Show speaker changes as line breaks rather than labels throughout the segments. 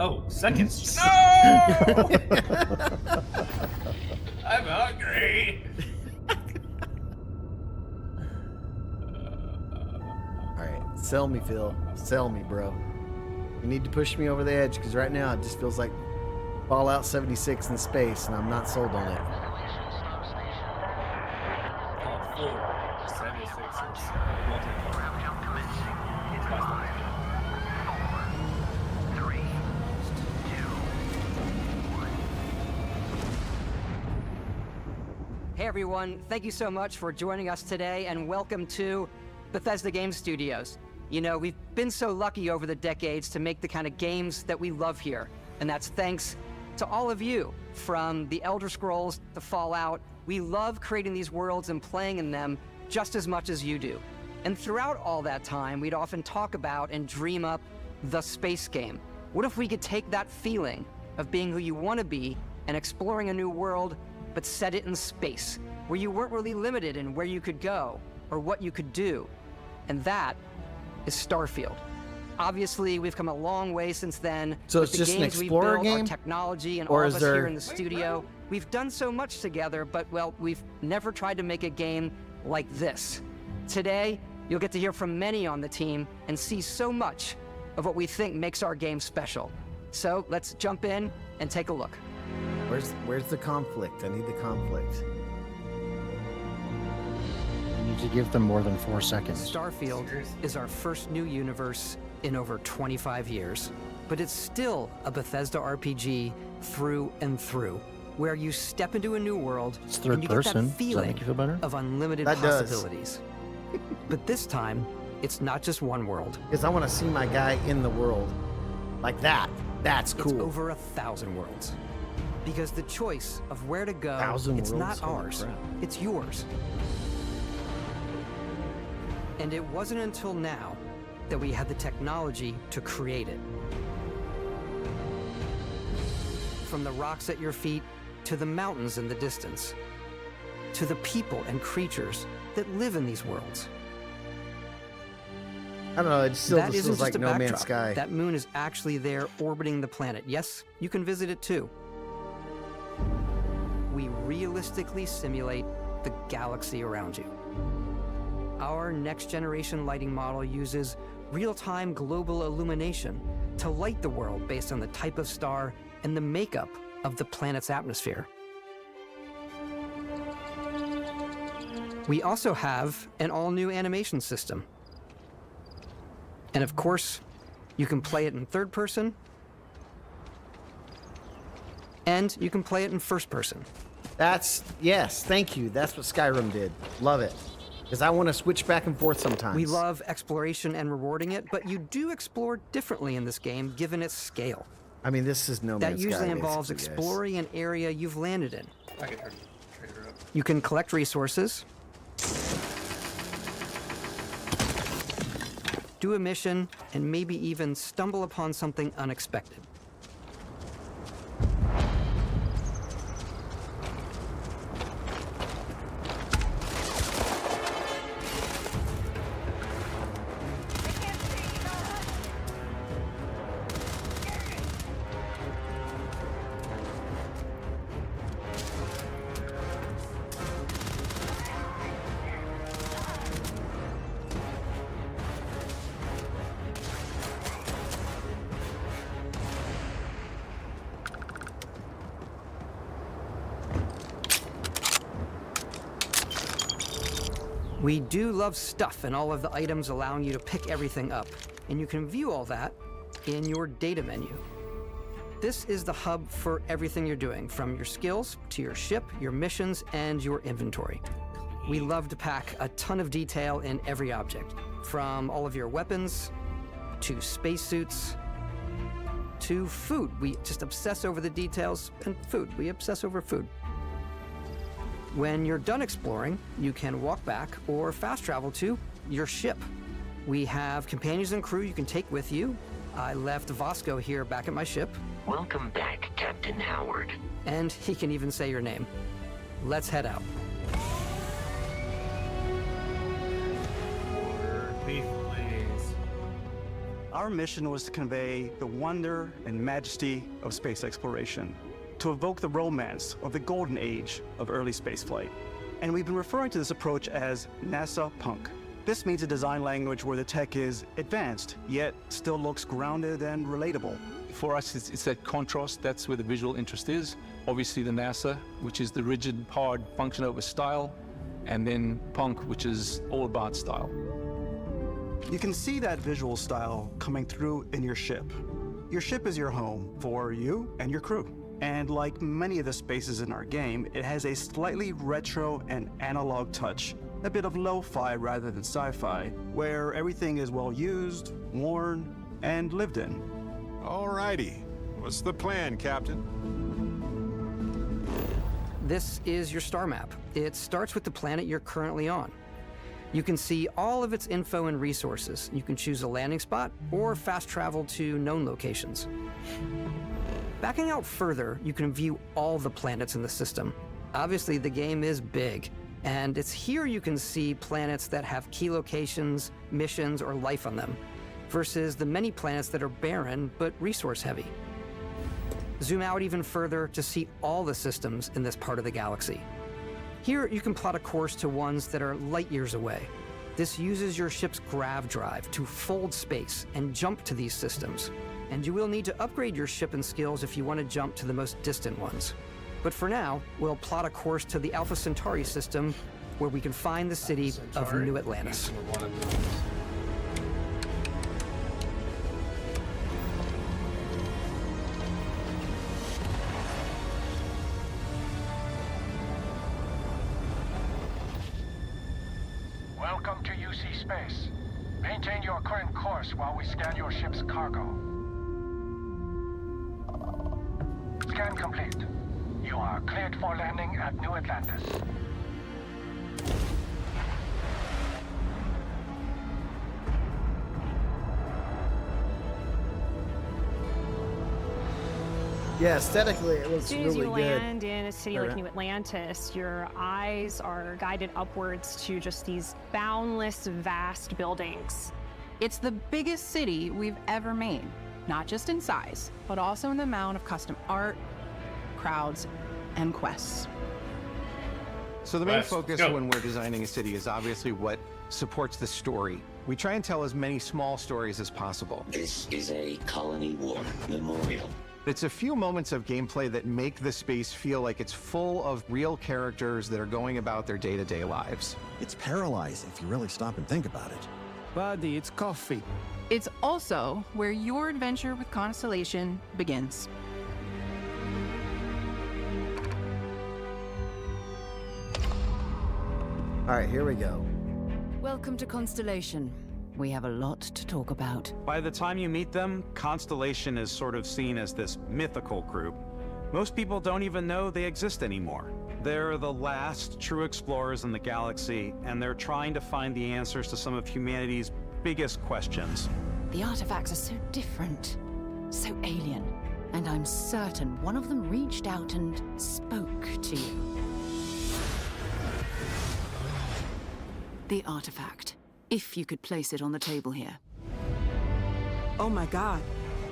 Oh, seconds. No! I'm hungry.
All right, sell me, Phil. Sell me, bro. You need to push me over the edge because right now it just feels like Fallout 76 in space, and I'm not sold on it.
Oh, 4, 76 is
Hey everyone, thank you so much for joining us today and welcome to Bethesda Game Studios. You know, we've been so lucky over the decades to make the kind of games that we love here, and that's thanks to all of you. From the Elder Scrolls to Fallout, we love creating these worlds and playing in them just as much as you do. And throughout all that time, we'd often talk about and dream up the space game. What if we could take that feeling of being who you want to be and exploring a new world, but set it in space, where you weren't really limited in where you could go or what you could do? And that is Starfield. Obviously, we've come a long way since then.
So
with
it's
the
just an
games we've
explorer
built,
game?
our technology, and
Or
all
is
of us here
there-
in the studio. We've done so much together, but, well, we've never tried to make a game like this. Today, you'll get to hear from many on the team and see so much of what we think makes our game special. So let's jump in and take a look.
Where's the conflict? I need the conflict.
You need to give them more than 4 seconds.
Starfield is our first new universe in over 25 years, but it's still a Bethesda RPG through and through, where you step into a new world
It's third
and you
person.
get that
Does that
feeling
make you feel better?
of unlimited
That does.
possibilities. But this time, it's not just one world.
Because I want to see my guy in the world. Like that. That's
It's
cool.
over 1,000 worlds. Because the choice of where to go,
1,000
it's
worlds?
not
Holy
ours,
crap.
it's yours. And it wasn't until now that we had the technology to create it. From the rocks at your feet, to the mountains in the distance, to the people and creatures that live in these worlds.
I don't know, it still
That
just
isn't
feels like
just a
No Man's
backdrop.
Sky.
That moon is actually there orbiting the planet. Yes, you can visit it too. We realistically simulate the galaxy around you. Our next-generation lighting model uses real-time global illumination to light the world based on the type of star and the makeup of the planet's atmosphere. We also have an all-new animation system. And of course, you can play it in third person, and you can play it in first person.
Yes, thank you. That's what Skyrim did. Love it. Because I want to switch back and forth sometimes.
We love exploration and rewarding it, but you do explore differently in this game given its scale.
I mean, this is No
That
Man's Sky.
usually involves
basically, guys.
exploring an area you've landed in.
I can turn trader up.
You can collect resources, do a mission, and maybe even stumble upon something unexpected. We do love stuff and all of the items allowing you to pick everything up, and you can view all that in your data menu. This is the hub for everything you're doing, from your skills to your ship, your missions, and your inventory. We love to pack a ton of detail in every object, from all of your weapons to spacesuits to food. We just obsess over the details, and food. We obsess over food. When you're done exploring, you can walk back or fast travel to your ship. We have companions and crew you can take with you. I left Vasco here back at my ship,
Welcome back, Captain Howard.
and he can even say your name. Let's head out.
Order, beef, please.
Our mission was to convey the wonder and majesty of space exploration, to evoke the romance of the golden age of early spaceflight. And we've been referring to this approach as NASA Punk. This means a design language where the tech is advanced, yet still looks grounded and relatable.
For us, it's that contrast. That's where the visual interest is. Obviously the NASA, which is the rigid, hard function over style, and then Punk, which is all about style.
You can see that visual style coming through in your ship. Your ship is your home for you and your crew. And like many of the spaces in our game, it has a slightly retro and analog touch, a bit of lo-fi rather than sci-fi, where everything is well used, worn, and lived in.
Alrighty. What's the plan, Captain?
This is your star map. It starts with the planet you're currently on. You can see all of its info and resources. You can choose a landing spot or fast travel to known locations. Backing out further, you can view all the planets in the system. Obviously, the game is big, and it's here you can see planets that have key locations, missions, or life on them, versus the many planets that are barren but resource-heavy. Zoom out even further to see all the systems in this part of the galaxy. Here, you can plot a course to ones that are light years away. This uses your ship's grav drive to fold space and jump to these systems. And you will need to upgrade your ship and skills if you want to jump to the most distant ones. But for now, we'll plot a course to the Alpha Centauri system, where we can find the city of New Atlantis.
Welcome to UC Space. Maintain your current course while we scan your ship's cargo. Scan complete. You are cleared for landing at New Atlantis.
Yeah, aesthetically it looks
As soon as
really
you
good.
land in a city like New Atlantis, your eyes are guided upwards to just these boundless, vast buildings.
It's the biggest city we've ever made, not just in size, but also in the amount of custom art, crowds, and quests.
So the main focus when we're designing a city is obviously what supports the story. We try and tell as many small stories as possible.
This is a Colony War memorial.
It's a few moments of gameplay that make the space feel like it's full of real characters that are going about their day-to-day lives.
It's paralyzing if you really stop and think about it.
Buddy, it's coffee.
It's also where your adventure with Constellation begins.
All right, here we go.
Welcome to Constellation. We have a lot to talk about.
By the time you meet them, Constellation is sort of seen as this mythical group. Most people don't even know they exist anymore. They're the last true explorers in the galaxy, and they're trying to find the answers to some of humanity's biggest questions.
The artifacts are so different, so alien, and I'm certain one of them reached out and spoke to you. The artifact. If you could place it on the table here.
Oh my god.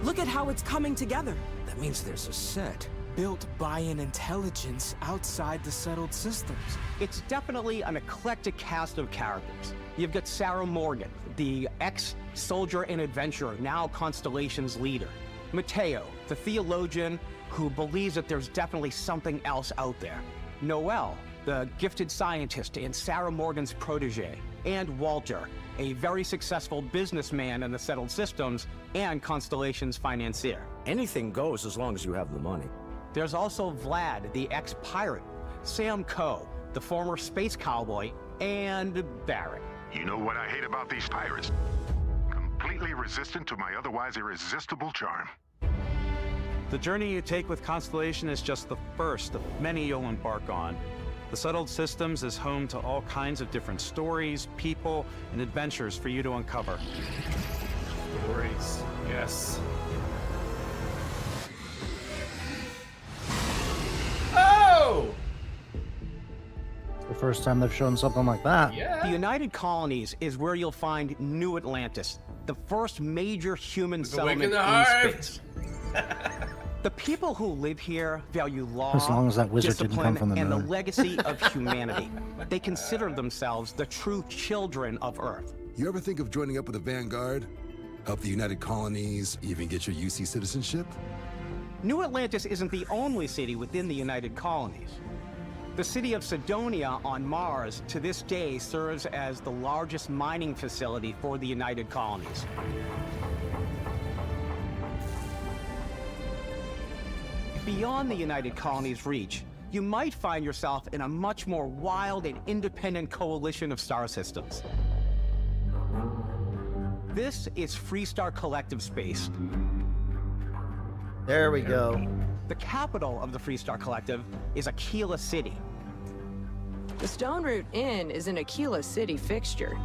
Look at how it's coming together. That means there's a set built by an intelligence outside the settled systems.
It's definitely an eclectic cast of characters. You've got Sarah Morgan, the ex-soldier and adventurer, now Constellation's leader. Mateo, the theologian who believes that there's definitely something else out there. Noel, the gifted scientist and Sarah Morgan's protege. And Walter, a very successful businessman in the settled systems and Constellation's financier.
Anything goes as long as you have the money.
There's also Vlad, the ex-pirate, Sam Coe, the former space cowboy, and Barrett.
You know what I hate about these pirates? Completely resistant to my otherwise irresistible charm.
The journey you take with Constellation is just the first of many you'll embark on. The Settled Systems is home to all kinds of different stories, people, and adventures for you to uncover.
Stories, yes. Oh!
The first time they've shown something like that.
The United Colonies is where you'll find New Atlantis, the first major human
With a wink
settlement
in the
in
heart.
space. The people who live here value law,
As long as that wizard didn't
discipline,
come from the
and the
moon.
legacy of humanity. They consider themselves the true children of Earth.
You ever think of joining up with the Vanguard? Help the United Colonies, even get your UC citizenship?
New Atlantis isn't the only city within the United Colonies. The city of Sidonia on Mars to this day serves as the largest mining facility for the United Colonies. Beyond the United Colonies' reach, you might find yourself in a much more wild and independent coalition of star systems. This is Freestar Collective Space.
There we go.
The capital of the Freestar Collective is Aquila City.
The Stone Root Inn is an Aquila City fixture.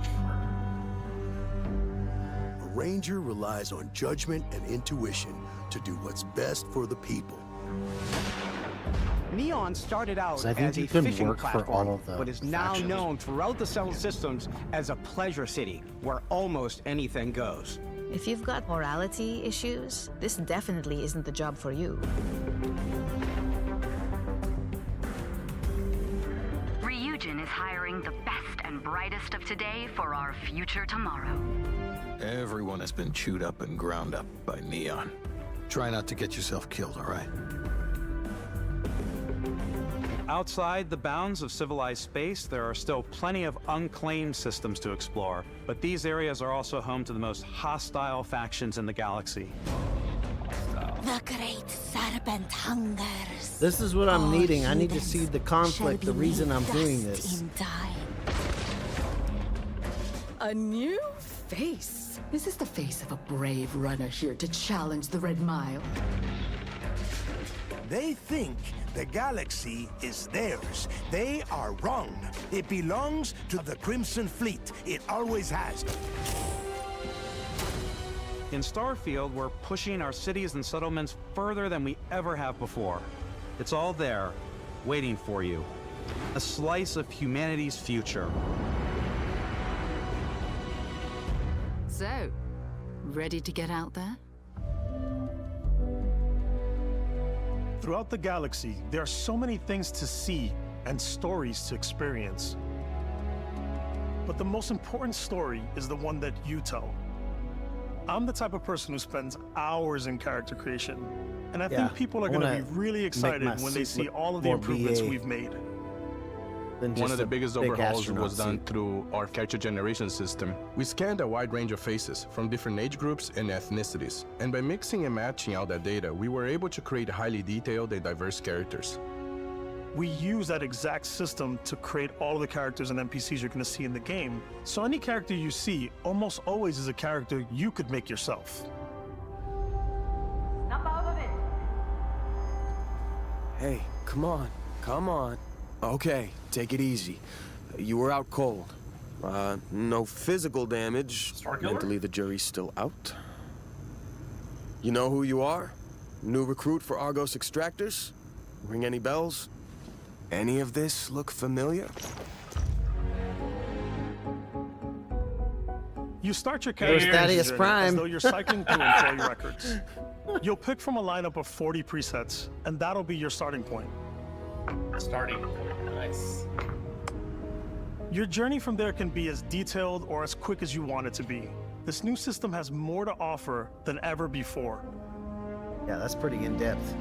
A ranger relies on judgment and intuition to do what's best for the people.
Neon started out
So I think
as a
you can
fishing
work for
platform,
all of the
but is now
factions.
known throughout the settled systems as a pleasure city, where almost anything goes.
If you've got morality issues, this definitely isn't the job for you.
Ryujin is hiring the best and brightest of today for our future tomorrow.
Everyone has been chewed up and ground up by Neon. Try not to get yourself killed, all right?
Outside the bounds of civilized space, there are still plenty of unclaimed systems to explore, but these areas are also home to the most hostile factions in the galaxy.
The great serpent hungers.
This is what I'm
All
needing. I need to
humans
see the conflict,
shall
the
be
reason I'm
made
doing
dust
this.
in time.
A new face. Is this the face of a brave runner here to challenge the Red Mile?
They think the galaxy is theirs. They are wrong. It belongs to the Crimson Fleet. It always has.
In Starfield, we're pushing our cities and settlements further than we ever have before. It's all there, waiting for you. A slice of humanity's future.
So, ready to get out there?
Throughout the galaxy, there are so many things to see and stories to experience. But the most important story is the one that you tell. I'm the type of person who spends hours in character creation, and I think people are going to be really excited when they see all of the improvements we've made.
One of the biggest
big
overhauls was
astronaut
done
suit.
through our character generation system. We scanned a wide range of faces from different age groups and ethnicities, and by mixing and matching all that data, we were able to create highly detailed and diverse characters.
We use that exact system to create all of the characters and NPCs you're going to see in the game. So any character you see almost always is a character you could make yourself.
Hey, come on, come on. Okay, take it easy. You were out cold. No physical damage. Mentally, the jury's still out. You know who you are? New recruit for Argos Extractors? Ring any bells? Any of this look familiar?
You start your
There's
character
Thaddeus
journey
Prime.
as though you're cycling through employee records. You'll pick from a lineup of 40 presets, and that'll be your starting point.
Starting point, nice.
Your journey from there can be as detailed or as quick as you want it to be. This new system has more to offer than ever before.
Yeah, that's pretty in-depth.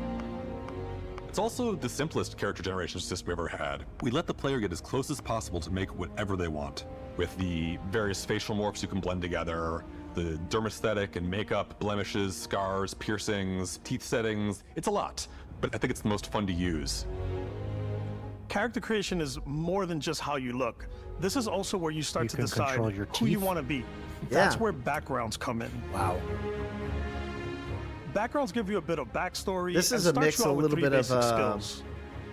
It's also the simplest character generation system we've ever had. We let the player get as close as possible to make whatever they want. With the various facial morphs you can blend together, the dermesthetic and makeup, blemishes, scars, piercings, teeth settings, it's a lot. But I think it's the most fun to use.
Character creation is more than just how you look. This is also where you start to decide
control your
who you
teeth.
want to be. That's
Yeah.
where backgrounds come in.
Wow.
Backgrounds give you a bit of backstory.
This
and
is a
start
mix,
you
a
out with
little
3
bit of
basic skills.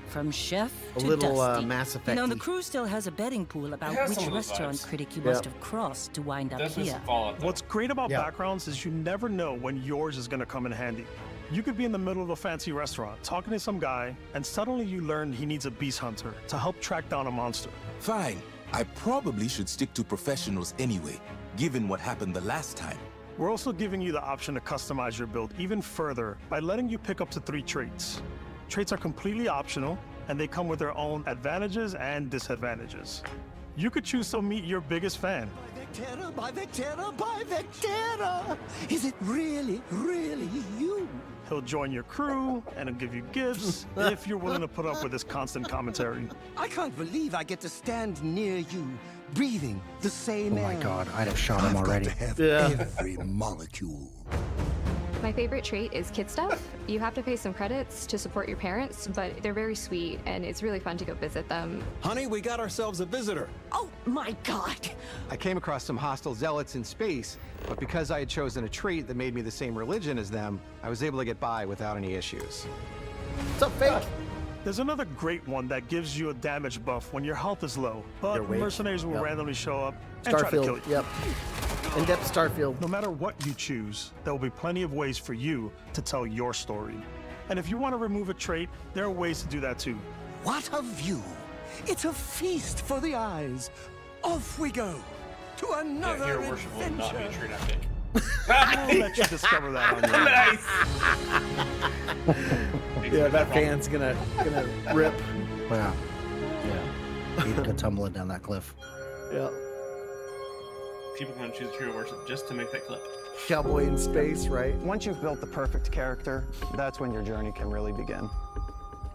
From chef
a
to
little
Dusty.
Mass
You know, the
Effect-y.
crew still has a betting pool about
has
which
some of those
restaurant
vibes.
critic you
Yeah.
must have crossed to wind up here.
What's great about
Yeah.
backgrounds is you never know when yours is going to come in handy. You could be in the middle of a fancy restaurant talking to some guy, and suddenly you learn he needs a beast hunter to help track down a monster.
Fine. I probably should stick to professionals anyway, given what happened the last time.
We're also giving you the option to customize your build even further by letting you pick up to 3 traits. Traits are completely optional, and they come with their own advantages and disadvantages. You could choose to meet your biggest fan.
By Vectera! Is it really, really you?
He'll join your crew, and he'll give you gifts if you're willing to put up with his constant commentary.
I can't believe I get to stand near you, breathing the same air.
Oh my god, I'd have shot him already.
Got to have every molecule.
My favorite trait is kid stuff. You have to pay some credits to support your parents, but they're very sweet, and it's really fun to go visit them.
Honey, we got ourselves a visitor.
Oh my god!
I came across some hostile zealots in space, but because I had chosen a trait that made me the same religion as them, I was able to get by without any issues.
What's up, Fake?
There's another great one that gives you a damage buff when your health is low, but mercenaries will randomly show up and try to kill you.
Yep. In-depth Starfield.
No matter what you choose, there will be plenty of ways for you to tell your story. And if you want to remove a trait, there are ways to do that too.
What a view! It's a feast for the eyes. Off we go to another
Hero worship will not be a
adventure.
trait, I think.
We'll let you discover that on your own.
Yeah, that fan's gonna rip.
Wow. Yeah. He'd go tumbling down that cliff.
Yeah.
People going to choose hero worship just to make that clip.
Cowboy in space, right?
Once you've built the perfect character, that's when your journey can really begin.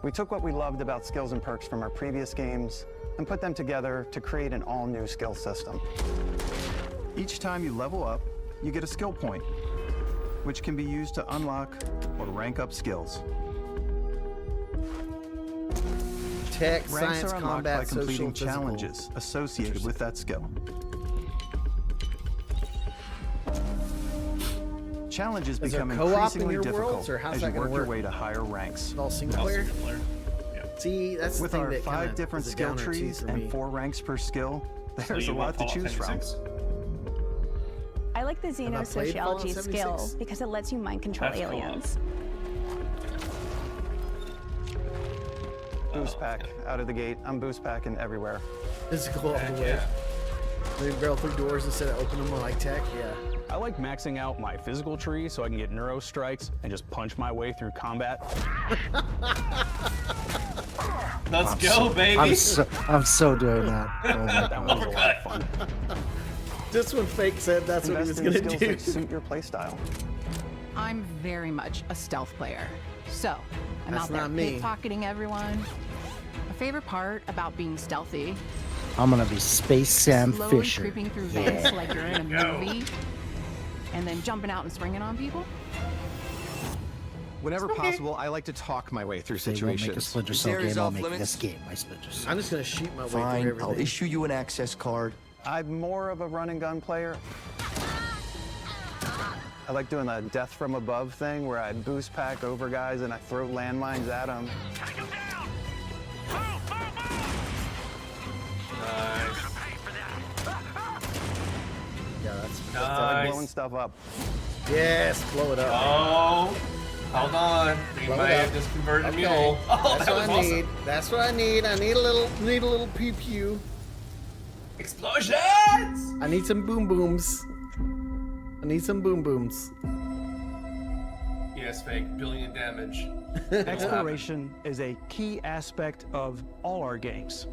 We took what we loved about skills and perks from our previous games and put them together to create an all-new skill system. Each time you level up, you get a skill point, which can be used to unlock or rank up skills.
Tech,
Ranks
science,
are unlocked
combat,
by completing
social,
challenges associated with that skill. Challenges
Is there
become
co-op in
increasingly
your
difficult
worlds, or how's
as
that
you
gonna
work your
work?
way to higher ranks.
All single player? See, that's
With
the thing
our
that
5
kinda
different
is a
skill
downer too
trees
for
and
me.
4 ranks per skill, there's a
you
lot
want
to choose from.
Fallout 76?
I like the
I played Fallout
xenosociology
76?
skill because it lets you mind control
That's cool.
aliens.
Boost pack out of the gate. I'm boost packing everywhere.
Physical all the way. They barrel through doors instead of open them like tech. Yeah.
I like maxing out my physical tree so I can get neuro strikes and just punch my way through combat.
Let's go, baby.
I'm so doing that. Oh my
That
god.
was a lot of fun.
Just when Fake said that's what he was
Invest in
gonna
skills
do.
that suit your playstyle.
I'm very much a stealth player. So, I'm
That's
out there
not me.
pickpocketing everyone. My favorite part about being stealthy,
I'm gonna be Space Sam
slowly
Fisher.
creeping through vents like you're in a movie, and then jumping out and springing on people.
Whenever possible, I like to talk my way through
They won't make a
situations.
Splinter Cell game. I'll make this game my Splinter Cell.
I'm just gonna shoot my way
Fine,
through everything.
I'll issue you an access card.
I'm more of a run and gun player. I like doing the death from above thing where I boost pack over guys and I throw landmines at them.
Yeah, that's
I like
Nice.
blowing stuff up.
yes, blow it up.
Oh, hold on. We
Blow it
might have
up.
just converted
Okay,
a mule. Oh,
that's
that
what
was
I
awesome.
need. That's what I need. I need a little pew pew.
Explosions!
I need some boom booms. I need some boom booms.
Yes, Fake. Billion damage.
Exploration is a key aspect of all our games.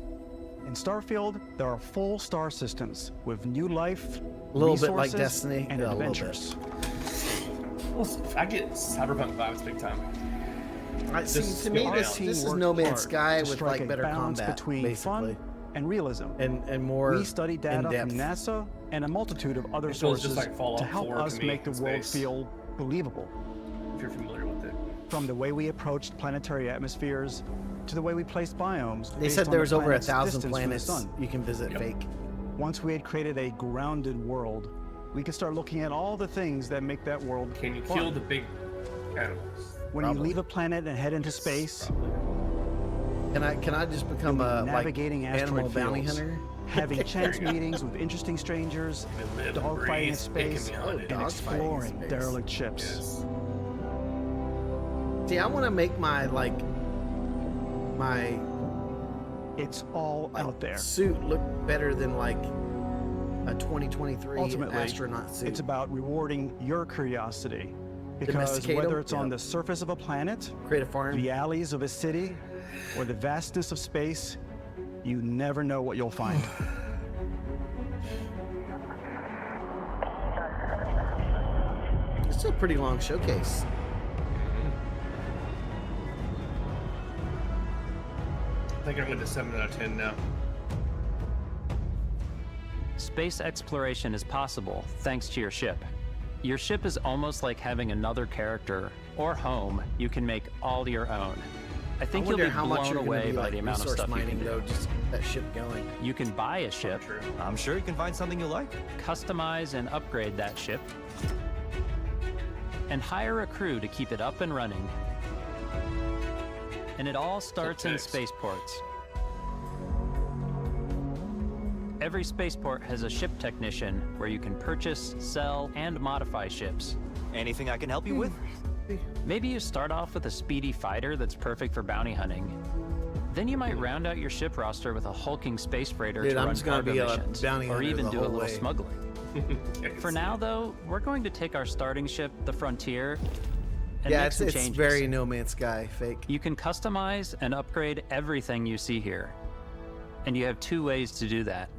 In Starfield, there are full star systems with new life,
A little bit like
resources,
Destiny.
and
Yeah, a little
adventures.
I get cyberpunk vibes big time.
See,
Just
to me,
go
this
down.
is No Man's Sky
to
with
strike
like
a
better
balance
combat,
between
basically,
fun and realism.
and more
We study data from
in-depth.
NASA and a multitude of other
It feels
sources
just like Fallout
to help
4
us
to me
make the
in
world
space.
feel believable.
If you're familiar with it.
From the way we approached planetary atmospheres to the way we placed biomes.
They
based
said
on
there
the
was over
planet's
1,000
distance from the
planets
sun.
you can visit. Fake.
Once we had created a grounded world, we could start looking at all the things that make that world
Can you
fun.
kill the big animals?
When
Probably.
you leave a planet and head into space,
Can I just become
you'll be
a like
navigating
animal
asteroid
bounty
fields,
hunter?
having chance
There you go.
meetings with interesting strangers,
They live and
dogfighting in
breathe, they
space,
can be hunted.
and
dogfighting in
exploring
space.
derelict ships.
Yes.
See, I want to make my my
It's all out there.
suit look better than like a 2023
Ultimately,
astronaut suit.
it's about rewarding your curiosity. Because
Domesticate
whether
'em?
it's on
Yeah.
the surface of a planet,
create a farm,
the alleys of a city, or the vastness of space, you never know what you'll find.
It's a pretty long showcase.
I think I'm going to 7 out of 10 now.
Space exploration is possible thanks to your ship. Your ship is almost like having another character or home you can make all your own. I think you'll be blown away by the amount of stuff you can do.
Just that ship going.
You can buy a ship.
I'm sure you can find something you like.
Customize and upgrade that ship. And hire a crew to keep it up and running. And it all starts in spaceports. Every spaceport has a ship technician where you can purchase, sell, and modify ships.
Anything I can help you with?
Maybe you start off with a speedy fighter that's perfect for bounty hunting. Then you might round out your ship roster with a hulking space freighter
Dude,
to
I'm
run
just gonna
cargo
be a
missions,
bounty
or
hunter
even
the
do a
whole
little
way.
smuggling. For now, though, we're going to take our starting ship, the Frontier, and
Yeah,
make
it's
some changes.
very No Man's Sky fake.
You can customize and upgrade everything you see here. And you have two ways to do that.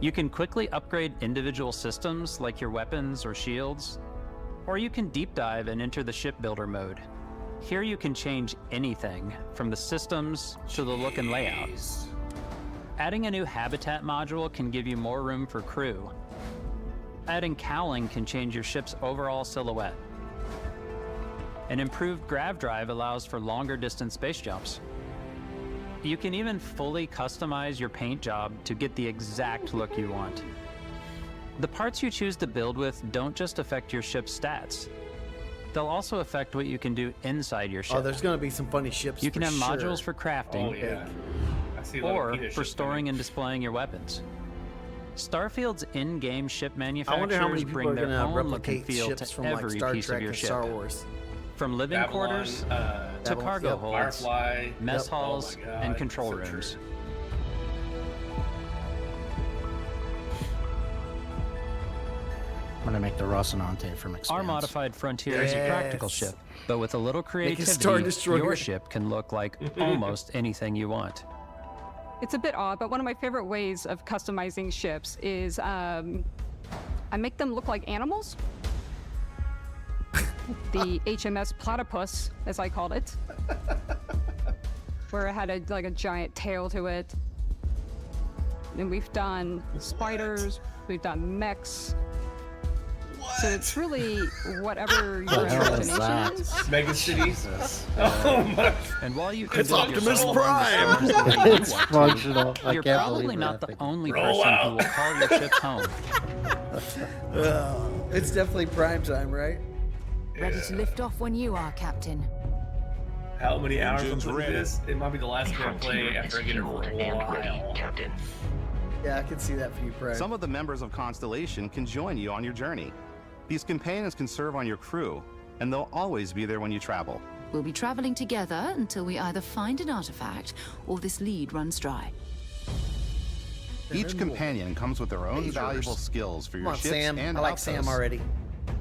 You can quickly upgrade individual systems like your weapons or shields, or you can deep dive and enter the shipbuilder mode. Here you can change anything from the systems to the look and layout. Adding a new habitat module can give you more room for crew. Adding cowling can change your ship's overall silhouette. An improved grav drive allows for longer distance space jumps. You can even fully customize your paint job to get the exact look you want. The parts you choose to build with don't just affect your ship's stats. They'll also affect what you can do inside your ship.
Oh, there's gonna be some funny ships.
You can
for
have
sure.
modules for crafting,
Oh, yeah. I see a lot of
or
penis
for
ships
storing and displaying your weapons. Starfield's in-game ship
I wonder how many
manufacturers
people
bring
are
their
gonna
own look and
replicate
feel
ships
to
from like
every
Star
piece
Trek
of your
and
ship.
Star Wars.
From living
Babylon,
quarters to
Babylon,
cargo
yep.
holds,
Firefly.
mess
Yep.
halls,
Oh my God,
and control
so
rooms.
true.
I'm gonna make the Rocinante from Expanse.
Our modified Frontier is a practical
Yes.
ship, but with a little
Make a Star
creativity,
Destroyer.
your ship can look like almost anything you want.
It's a bit odd, but one of my favorite ways of customizing ships is I make them look like animals. The HMS Platypus, as I called it, where it had like a giant tail to it. And we've done spiders, we've done mechs. So it's really whatever your imagination is.
Mega cities. Oh my.
And while you can
It's
build your
Optimus
solo
Prime.
home the way you
It's
want to,
functional. I
you're
can't
probably
believe
not
that.
the only
Roll
person who
out.
will call your ships home.
It's definitely prime time, right?
Ready to lift off when you are, Captain.
How many hours
Engines
into
ready.
this? It might be the last game I play after I get it for a while.
Captain.
Yeah, I can see that for you, Prime.
Some of the members of Constellation can join you on your journey. These companions can serve on your crew, and they'll always be there when you travel.
We'll be traveling together until we either find an artifact or this lead runs dry.
Each companion comes with their own
Pagers.
valuable skills for
Come
your
on,
ships
Sam.
and
I like Sam
outposts,
already.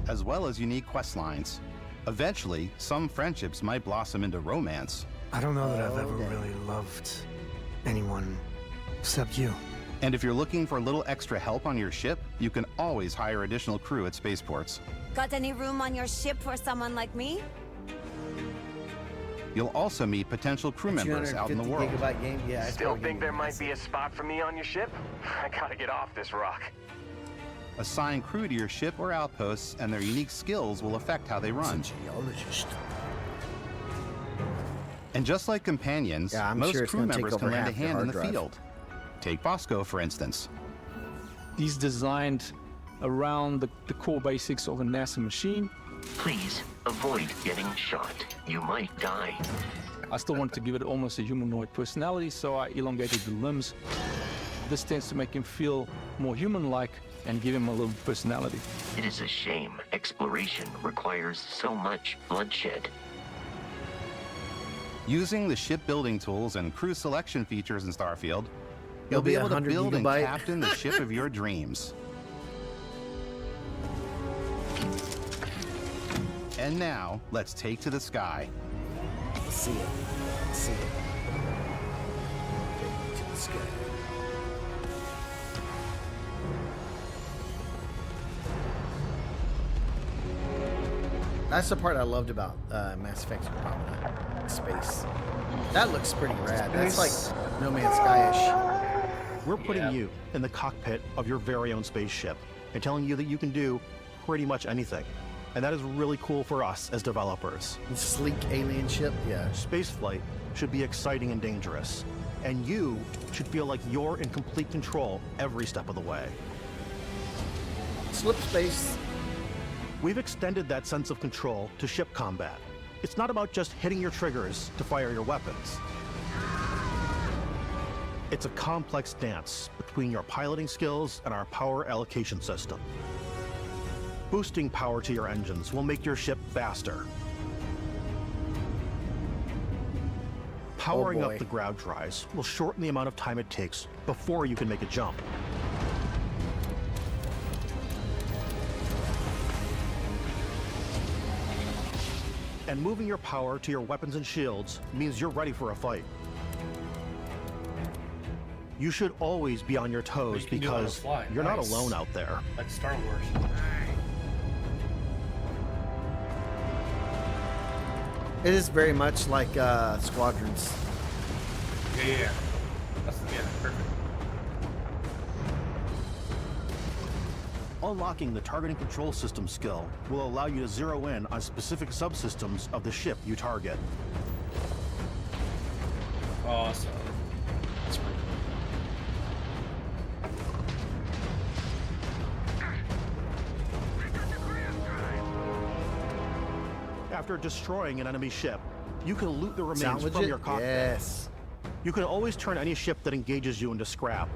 as well as unique quest lines. Eventually, some friendships might blossom into romance.
I don't know that I've ever really loved anyone except you.
And if you're looking for a little extra help on your ship, you can always hire additional crew at spaceports.
Got any room on your ship for someone like me?
You'll also meet potential crew members out in the
250
world.
gigabyte game. Yeah, it's
Still
probably
think
gonna
there
be
might
massive.
be a spot for me on your ship? I gotta get off this rock.
Assign crew to your ship or outposts, and their unique skills will affect how they run.
Geologist.
And just like companions,
Yeah, I'm
most
sure it's
crew
gonna take
members can
over
lend a
half your
hand in
hard
the
drive.
field. Take Bosco, for instance.
He's designed around the core basics of a NASA machine.
Please avoid getting shot. You might die.
I still wanted to give it almost a humanoid personality, so I elongated the limbs. This tends to make him feel more human-like and give him a little personality.
It is a shame exploration requires so much bloodshed.
Using the shipbuilding tools and crew selection features in Starfield, You'll be able to
100
build and
gigabyte.
captain the ship of your dreams. And now, let's take to the sky.
Let's see it. Let's see it. Take to the sky. That's the part I loved about Mass Effect Andromeda. Space. That looks pretty rad. That's like No Man's Sky-ish.
We're putting you in the cockpit of your very own spaceship and telling you that you can do pretty much anything. And that is really cool for us as developers.
Sleek alien ship, yeah.
Spaceflight should be exciting and dangerous. And you should feel like you're in complete control every step of the way.
Slip space.
We've extended that sense of control to ship combat. It's not about just hitting your triggers to fire your weapons. It's a complex dance between your piloting skills and our power allocation system. Boosting power to your engines will make your ship faster. Powering up the ground drives will shorten the amount of time it takes before you can make a jump. And moving your power to your weapons and shields means you're ready for a fight. You should always be on your toes because you're not alone out there.
Like Star Wars.
It is very much like Squadrons.
Yeah. That's, perfect.
Unlocking the targeting control system skill will allow you to zero in on specific subsystems of the ship you target.
Awesome. That's pretty
After destroying an enemy ship, you can loot the remains
Salvage
from
it?
your cockpit.
Yes.
You can always turn any ship that engages you into scrap.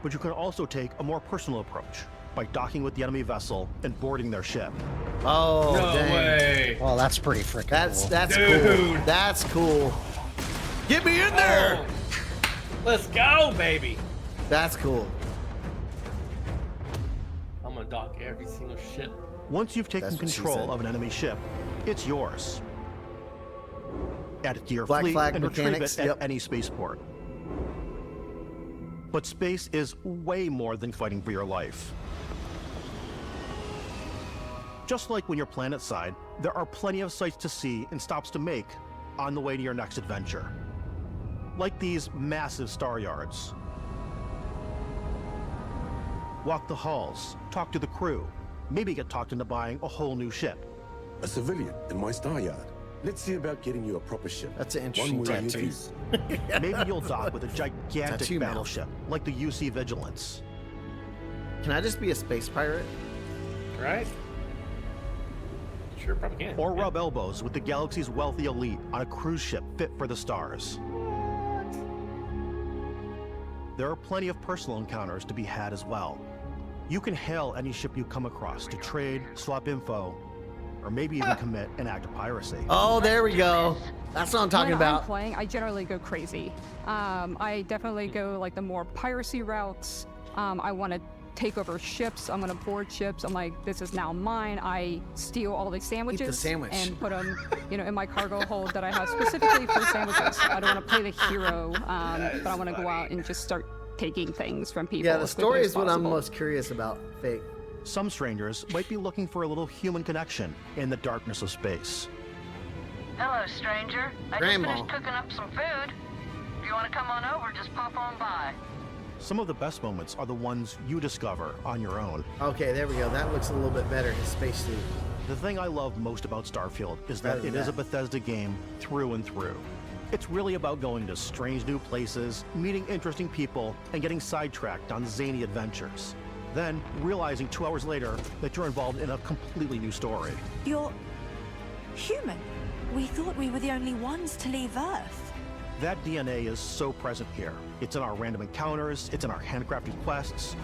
But you can also take a more personal approach by docking with the enemy vessel and boarding their ship.
Oh,
No
dang.
way.
Well, that's pretty freaking cool.
That's
Dude.
cool. That's cool. Get me in there.
Oh. Let's go, baby.
That's cool.
I'm gonna dock every single ship.
Once you've taken
That's what she
control
said.
of an enemy ship, it's yours. Add it to your
Black
fleet
flag
and retrieve
mechanics,
it at
yep.
any spaceport. But space is way more than fighting for your life. Just like when you're planetside, there are plenty of sights to see and stops to make on the way to your next adventure. Like these massive star yards. Walk the halls, talk to the crew, maybe get talked into buying a whole new ship.
A civilian in my star yard. Let's see about getting you a proper ship.
That's an interesting
One with
tattoo.
UVs.
Maybe you'll dock with a gigantic
Tattoo mouth.
battleship like the UC Vigilance.
Can I just be a space pirate?
Right? Sure, probably can.
Or rub elbows with the galaxy's wealthy elite on a cruise ship fit for the stars. There are plenty of personal encounters to be had as well. You can hail any ship you come across to trade, swap info, or maybe even commit an act of piracy.
Oh, there we go. That's what I'm talking
when
about.
I'm playing, I generally go crazy. I definitely go like the more piracy routes. I want to take over ships. I'm gonna board ships. I'm like, this is now mine. I steal all the sandwiches
sandwich.
and put them, in my cargo hold that I have specifically for sandwiches. I don't want to play the hero, but I want to go out and just start taking things from people.
Yeah, the
as quickly
story
as
is what I'm
possible.
most curious about. Fake.
Some strangers might be looking for a little human connection in the darkness of space.
Hello, stranger. I
Grandma.
just finished cooking up some food. If you want to come on over, just pop on by.
Some of the best moments are the ones you discover on your own.
Okay, there we go. That looks a little bit better. His spacesuit.
The thing I love most about Starfield is that
Better
it
than
is a
that.
Bethesda game through and through. It's really about going to strange new places, meeting interesting people, and getting sidetracked on zany adventures. Then realizing 2 hours later that you're involved in a completely new story.
You're human. We thought we were the only ones to leave Earth.
That DNA is so present here. It's in our random encounters, it's in our handcrafted quests,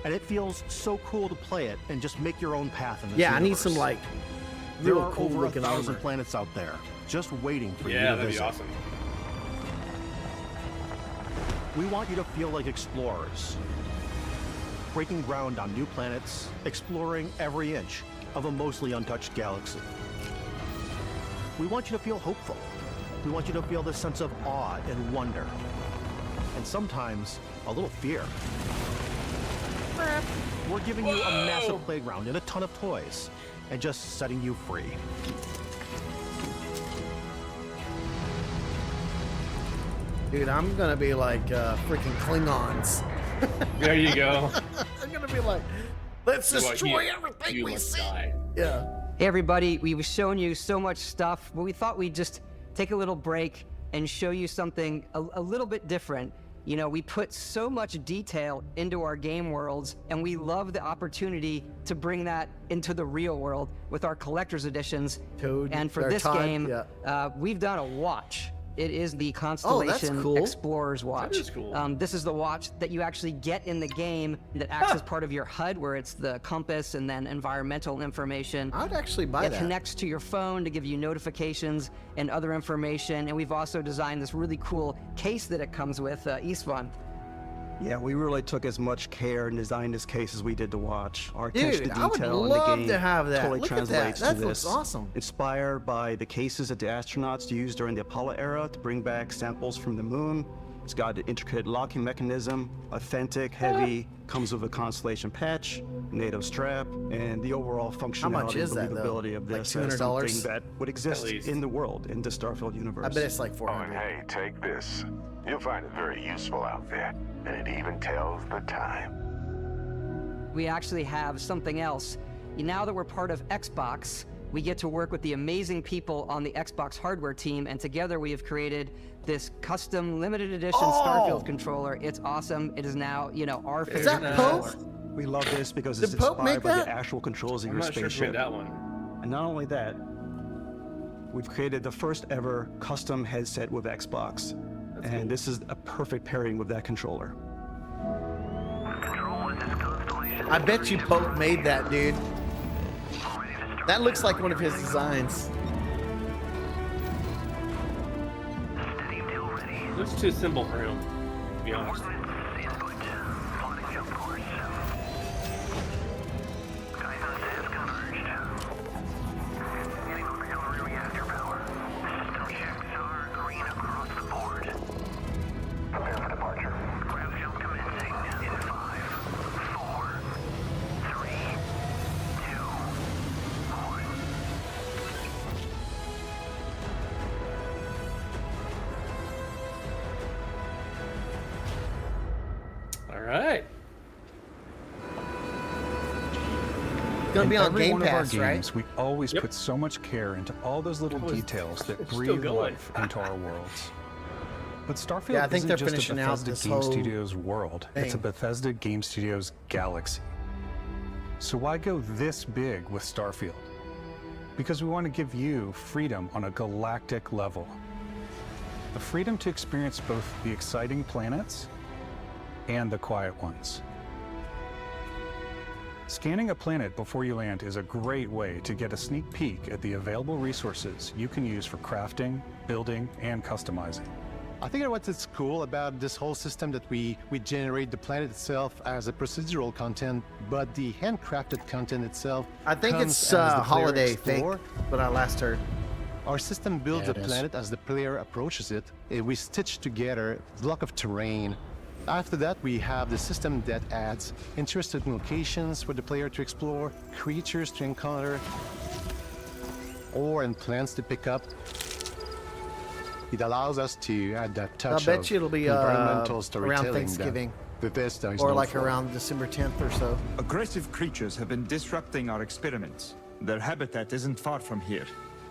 and it feels so cool to play it and just make your own path in this
Yeah, I need
universe.
some
There
real
are
cool
over
looking
1,000
armor.
planets out there, just waiting for you
Yeah,
to
that'd be
visit.
awesome.
We want you to feel like explorers, breaking ground on new planets, exploring every inch of a mostly untouched galaxy. We want you to feel hopeful. We want you to feel this sense of awe and wonder, and sometimes a little fear. We're giving you a massive playground and a ton of toys, and just setting you free.
Dude, I'm gonna be like freaking Klingons.
There you go.
I'm gonna be like, let's
So what,
destroy
you-
everything
you
we
must
see.
die.
Yeah.
Hey everybody, we've shown you so much stuff, but we thought we'd just take a little break and show you something a little bit different. You know, we put so much detail into our game worlds, and we love the opportunity to bring that into the real world with our collector's editions. And for
or
this
Todd,
game,
yeah.
We've done a watch. It is the Constellation
cool.
Explorer's Watch.
That is cool.
This is the watch that you actually get in the game that acts as part of your HUD, where it's the compass and then environmental information.
I'd actually buy that.
It connects to your phone to give you notifications and other information. And we've also designed this really cool case that it comes with, Istvan.
Yeah, we really took as much care and designed this case as we did to watch. Our
Dude,
attention to
I would
detail in
love
the game
to have that.
totally
Look at that.
translates
That
to
looks
this.
awesome.
Inspired by the cases that the astronauts used during the Apollo era to bring back samples from the moon. It's got an intricate locking mechanism, authentic, heavy, comes with a Constellation patch, NATO strap, and the overall functionality
much is
and
that, though?
believability of
Like
this
$200?
as something that would exist
least.
in the world, in the Starfield universe.
I bet it's like
Oh,
400.
and hey, take this. You'll find it very useful out there, and it even tells the time.
We actually have something else. Now that we're part of Xbox, we get to work with the amazing people on the Xbox hardware team, and together we have created this custom limited edition Starfield controller. It's awesome. It is now, you know, our favorite
that Pope?
controller.
We love this because
Did
it's
Pope make
inspired by
that?
the actual controls of
I'm
your
not sure if
spaceship.
we made that one.
And not only that, we've created the first ever custom headset with Xbox. And this is a perfect pairing with that controller.
I bet you Pope made that, dude. That looks like one of his designs.
Looks too simple for him, to be honest. All right.
Gonna be
In
on
every
Game
one of our
Pass, right?
games, we always put so much care into all those little details that
it's still
breathe
going.
life into our worlds. But Starfield
Yeah, I think
isn't
they're
just a
finishing out
Bethesda
this
Game
whole
Studios world. It's a
thing.
Bethesda Game Studios galaxy. So why go this big with Starfield? Because we want to give you freedom on a galactic level. The freedom to experience both the exciting planets and the quiet ones. Scanning a planet before you land is a great way to get a sneak peek at the available resources you can use for crafting, building, and customizing.
I think what's cool about this whole system that we generate the planet itself as a procedural content, but the handcrafted content itself.
I think
comes
it's
as the player
holiday
explore.
thing, but I last heard.
Our system builds
Yeah,
the
it is.
planet as the player approaches it. We stitch together a block of terrain. After that, we have the system that adds interesting locations for the player to explore, creatures to encounter, ore and plants to pick up. It allows us to add that touch
I bet
of
you it'll be
environmental storytelling
around
that
Thanksgiving.
Bethesda is
Or
known
like
for.
around December 10th or so.
Aggressive creatures have been disrupting our experiments. Their habitat isn't far from here.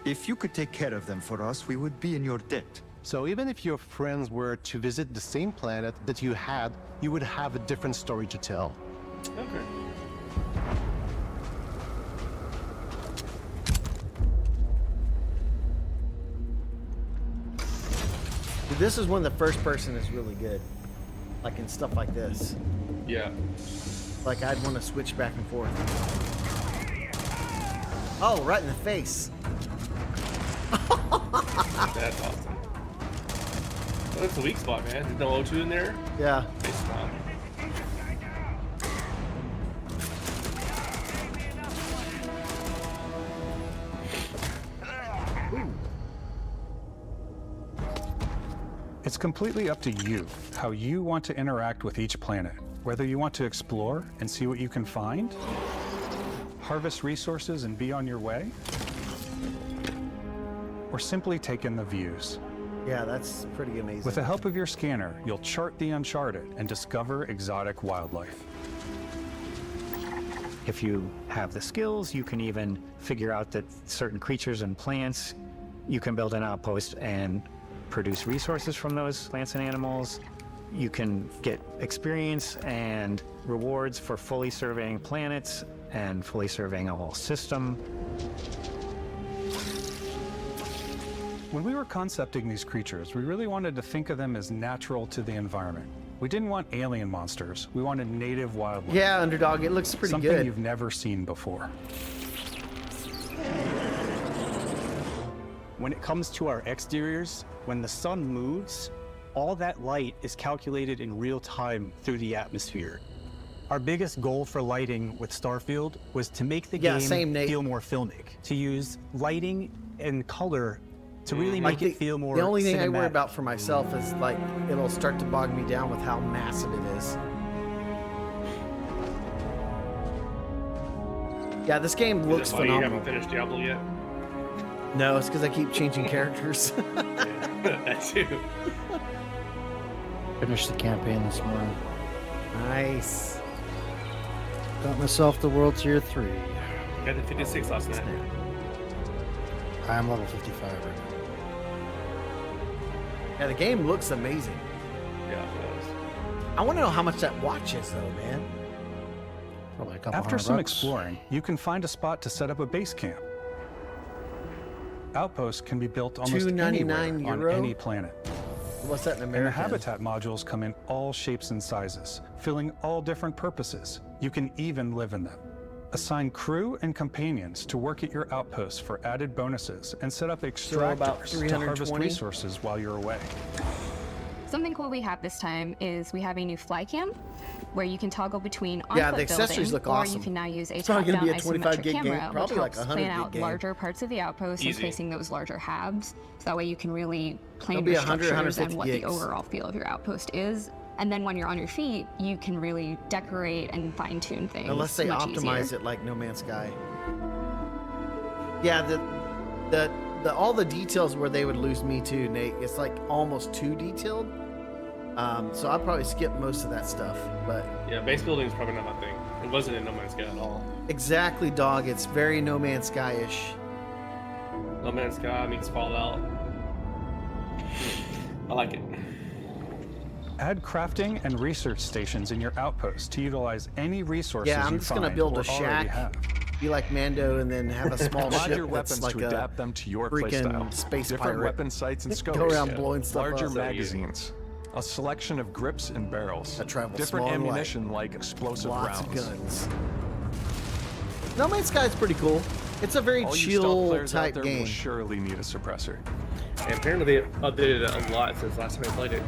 If you could take care of them for us, we would be in your debt.
So even if your friends were to visit the same planet that you had, you would have a different story to tell.
Okay.
Dude, this is when the first person is really good. Like in stuff like this.
Yeah.
Like I'd want to switch back and forth. Oh, right in the face.
That's awesome. Well, that's a weak spot, man. There's no O2 in there.
Yeah.
Face spot.
It's completely up to you how you want to interact with each planet. Whether you want to explore and see what you can find, harvest resources and be on your way, or simply take in the views.
Yeah, that's pretty amazing.
With the help of your scanner, you'll chart the uncharted and discover exotic wildlife.
If you have the skills, you can even figure out that certain creatures and plants, you can build an outpost and produce resources from those plants and animals. You can get experience and rewards for fully surveying planets and fully surveying a whole system.
When we were concepting these creatures, we really wanted to think of them as natural to the environment. We didn't want alien monsters. We wanted native wildlife.
Yeah, Underdog, it looks pretty
Something
good.
you've never seen before.
When it comes to our exteriors, when the sun moves, all that light is calculated in real time through the atmosphere. Our biggest goal for lighting with Starfield was to make the game feel more filmic, to use lighting and color to really make it feel more
The only thing I worry
cinematic.
about for myself is like it'll start to bog me down with how massive it is. Yeah, this game looks
Is it why you
phenomenal.
haven't finished Diablo yet?
No, it's because I keep changing characters.
That too.
Finished the campaign this morning.
Nice.
Got myself to World Tier 3.
Got to 56 last night.
I am level 55 right now.
Yeah, the game looks amazing.
Yeah, it does.
I want to know how much that watch is, though, man.
Probably a couple
After
$100
some
bucks.
exploring, you can find a spot to set up a base camp. Outposts can be built almost anywhere on
€2.99.
any planet.
What's that in
And the
American?
habitat modules come in all shapes and sizes, filling all different purposes. You can even live in them. Assign crew and companions to work at your outposts for added bonuses and set up
about
extractors to harvest
320.
resources while you're away.
Something cool we have this time is we have a new fly cam where you can toggle between
Yeah,
on-foot
the accessories
building,
look
or
awesome.
you can now use a
It's probably
top-down
gonna be a 25
isometric
gig game,
camera,
probably
which
like
helps
100
plan
gig
out
game.
larger parts of the outpost and
Easy.
placing those larger halves. So that way you can really plan
It'll be
your
100,
structures and
150
what
gigs.
the overall feel of your outpost is. And then when you're on your feet, you can really decorate and fine-tune things.
Unless they
much
optimize
easier.
it like No Man's Sky. Yeah, the all the details where they would lose me too, Nate. It's like almost too detailed. So I'll probably skip most of that stuff. But
Yeah, base building is probably not my thing. It wasn't in No Man's Sky at all.
exactly, dog. It's very No Man's Sky-ish.
No Man's Sky meets Fallout. I like it.
Add crafting and research stations in your outpost to utilize any resources
Yeah, I'm
you
just gonna
find
build
or
a
already
shack,
have.
be like Mando, and then have a small
Mod
ship
your
that's
weapons
like
to
a
adapt them to your
freaking
playstyle.
space
Different
pirate.
weapon sights and scopes.
Go around blowing stuff
Larger
up.
magazines. A selection of grips and barrels.
That travel
Different
small and light.
ammunition like explosive
Lots
rounds.
of guns. No Man's Sky is pretty cool. It's a very
All you stealth
chill
players out
type
there
game.
will surely need a suppressor.
And apparently they updated it a lot since last time I played it.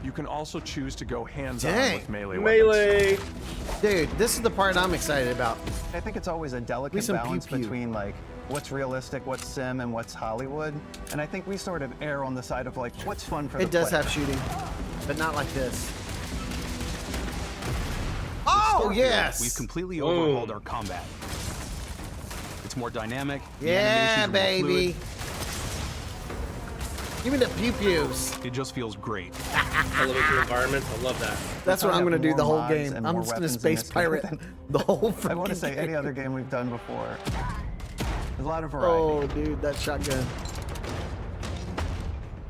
You can also choose to go hands-on
Dang.
with melee
Melee.
weapons.
Dude, this is the part I'm excited about.
I think it's always a delicate
some
balance
pew-pew.
between like what's realistic, what's sim, and what's Hollywood. And I think we sort of err on the side of like what's fun for the
It does
player.
have shooting, but not like this.
With
Oh,
Starfield,
yes!
We've completely overhauled our combat. It's more dynamic. the
Yeah,
animations are more
baby. Give me the pew-pews.
fluid. It just feels great.
Elevator environments, I love that.
That's what
I
I'm
have
gonna do
more
the whole
mods
game.
and
I'm
more
just gonna
weapons in
space
this game
pirate
than
the whole
I want to
freaking
say any
game.
other game we've done before. There's a lot of variety.
Oh, dude, that shotgun.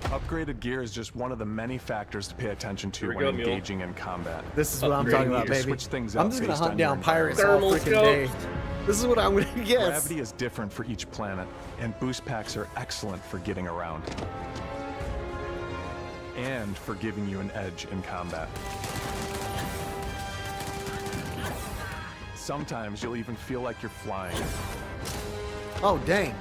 Upgraded gear is just one of the many factors to pay attention to
Here we
when
go, Mule.
engaging in combat.
This is what I'm
Upgrading
talking about,
gear
baby.
switch things
I'm
up
just gonna
based
hunt
on your
down pirates all
Thermal
freaking day.
scopes.
This is what I'm gonna guess.
Gravity is different for each planet, and boost packs are excellent for getting around. And for giving you an edge in combat.
Sometimes you'll even feel like you're flying.
Oh, dang.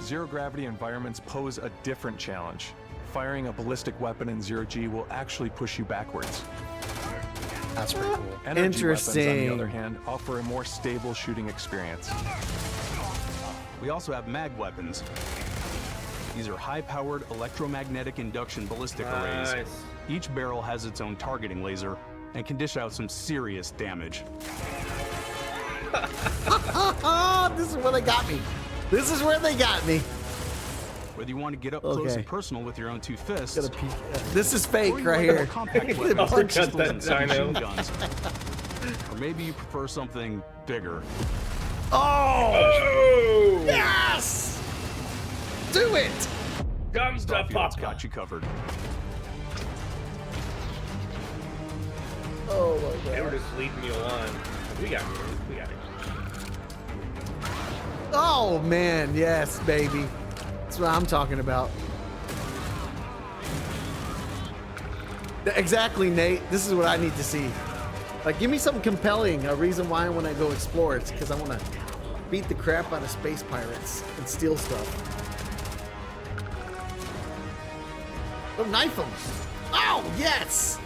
Zero-gravity environments pose a different challenge. Firing a ballistic weapon in zero-G will actually push you backwards.
That's pretty cool.
Energy
Interesting.
weapons, on the other hand, offer a more stable shooting experience.
We also have mag weapons. These are high-powered electromagnetic induction ballistic arrays. Each barrel has its own targeting laser and can dish out some serious damage.
This is where they got me. This is where they got me.
Whether you want to get up close and personal with your own two fists,
This is fake
or you
right
like more
here.
compact weapons like pistols and submachine guns, or maybe you prefer something bigger.
Oh! Yes! Do it!
Guns to
Starfield's got you covered.
Oh my god.
They were just leading me along. We got it. We got it.
Oh man, yes, baby. That's what I'm talking about. Exactly, Nate. This is what I need to see. Like, give me something compelling. A reason why I want to go explore. It's because I want to beat the crap out of space pirates and steal stuff. Go knife them. Oh, yes!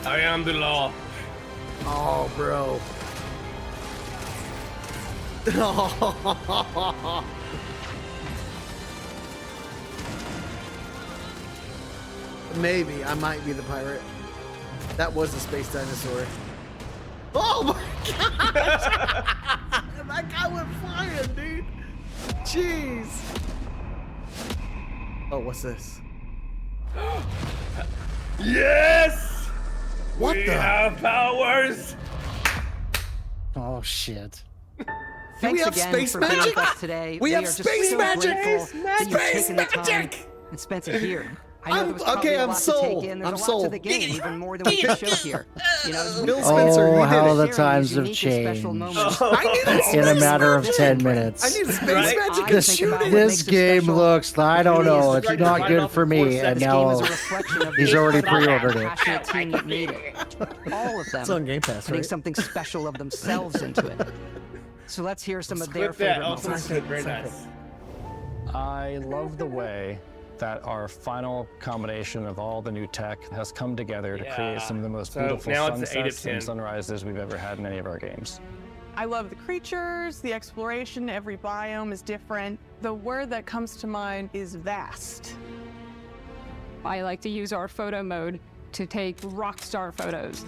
I am the law.
Oh, bro. Maybe I might be the pirate. That was a space dinosaur. Oh my gosh! That guy went flying, dude. Jeez. Oh, what's this?
Yes!
What
we
the?
have powers.
Oh shit.
Do we have
Again
space
for being
magic?
with us today.
We have
are just
space
so
magic!
grateful that you've
Space
taken the time
magic!
and spent it here. I know
I'm-
there was probably
okay,
a
I'm
lot
sold.
to take in. There's
I'm
a lot
sold.
to the game, even more than we can show here. You know,
Bill Spencer, we did
how
it.
the
Sharing
times
these
have
unique and special
changed.
moments.
I need a
In a
space
matter of
magic.
10 minutes.
I need a space
Right?
magic to
This,
shoot it.
this game looks, I don't know, it's
Right,
not
right
good
off
for
in
me,
4
and
seconds.
now
This game is a reflection of
he's
the
already
incredible,
pre-ordered it.
passionate team that made it. All of them
It's on Game Pass,
putting
right?
something special of themselves into it. So let's hear some of their
Clip that.
favorite
Also,
moments.
very nice.
I love the way that our final combination of all the new tech has come together to create some of the most
So
beautiful
now it's an 8 of
sunsets
10.
and sunrises we've ever had in any of our games.
I love the creatures, the exploration, every biome is different. The word that comes to mind is vast.
I like to use our photo mode to take rock star photos.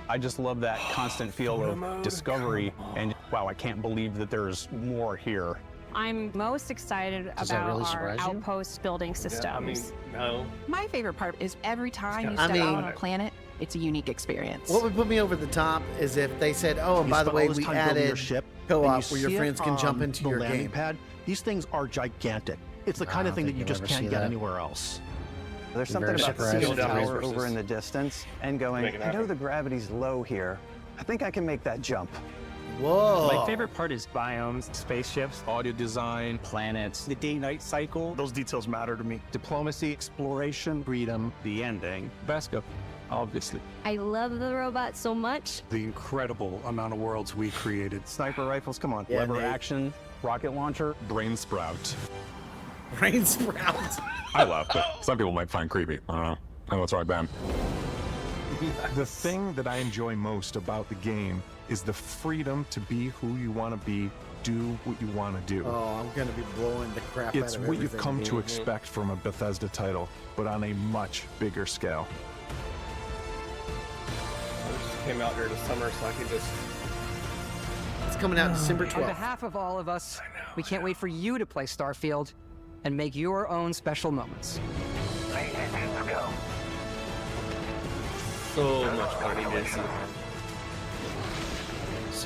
I just love that constant feel of discovery and wow, I can't believe that there's more here.
I'm most excited
Does that
about
really
our
surprise you?
outpost building systems.
Yeah, I mean, no.
My favorite part is every time you
I
step
mean-
out on a planet, it's a unique experience.
What would put me over the top is if they said, "Oh, and
You
by the
spend
way,
all this
we
time building your
added
ship,
co-op
and you
where your
see it
friends can jump
on
into
the
your
landing
game."
pad. These things are gigantic. It's the kind
I
of thing
don't
that you
think
just
you'll ever
can't
see
get
that.
anywhere else.
There's
Be
something
very
about
surprised.
seeing the
Build out
tower
resources.
over in the distance and going,
Make it
I know
happen.
the gravity's low here. I think I can make that jump.
Whoa!
My favorite part is biomes, spaceships,
Audio design,
Planets, the day-night cycle,
Those details matter to me.
diplomacy, exploration, freedom, the ending.
Vasco, obviously.
I love the robot so much.
The incredible amount of worlds we created.
Sniper rifles, come on.
Yeah,
lever
Nate.
action, rocket launcher.
Brain sprout.
Brain sprout.
I love it. Some people might find creepy. I don't know. I know it's right, Ben.
The thing that I enjoy most about the game is the freedom to be who you want to be, do what you want to do.
Oh, I'm gonna be blowing the crap
It's
out of
what you've
everything,
come
dude.
to expect from a Bethesda title, but on a much bigger scale.
It just came out during the summer, so I could just.
It's coming out December
On
12th.
behalf of all of us, we can't wait for you to play Starfield and make your own special moments.
So much fun to see.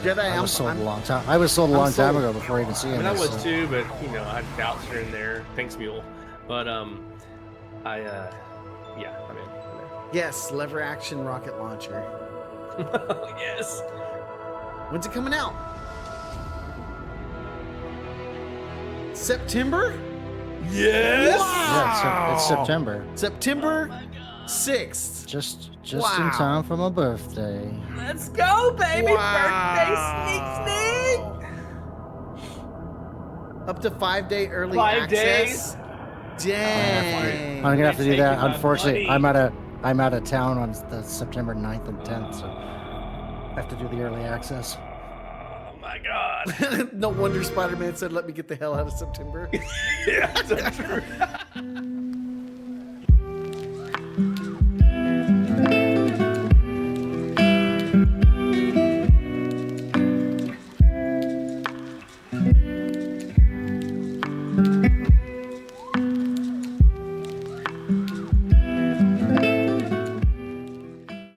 Jedi,
I was sold
I'm-
a long time. I was sold a
I'm
long time
sold.
ago before even
I
seeing
mean, I
this.
was
so.
too, but you know, I had doubts here and there. Thanks, Mule. But yeah, I'm in.
Yes, lever action rocket launcher.
Yes.
When's it coming out? September?
Yes.
Yeah, it's September.
September 6th.
Just
Wow.
in time for my birthday.
Let's go, baby!
Wow.
Birthday sneak.
Up to 5-day early
5
access.
days.
Dang.
I'm gonna have to do that.
Taking my
Unfortunately,
money.
I'm out of town on the September 9th and 10th, so I have to do the early access.
Oh my god.
No wonder Spider-Man said, "Let me get the hell out of September."
Yeah, that's true.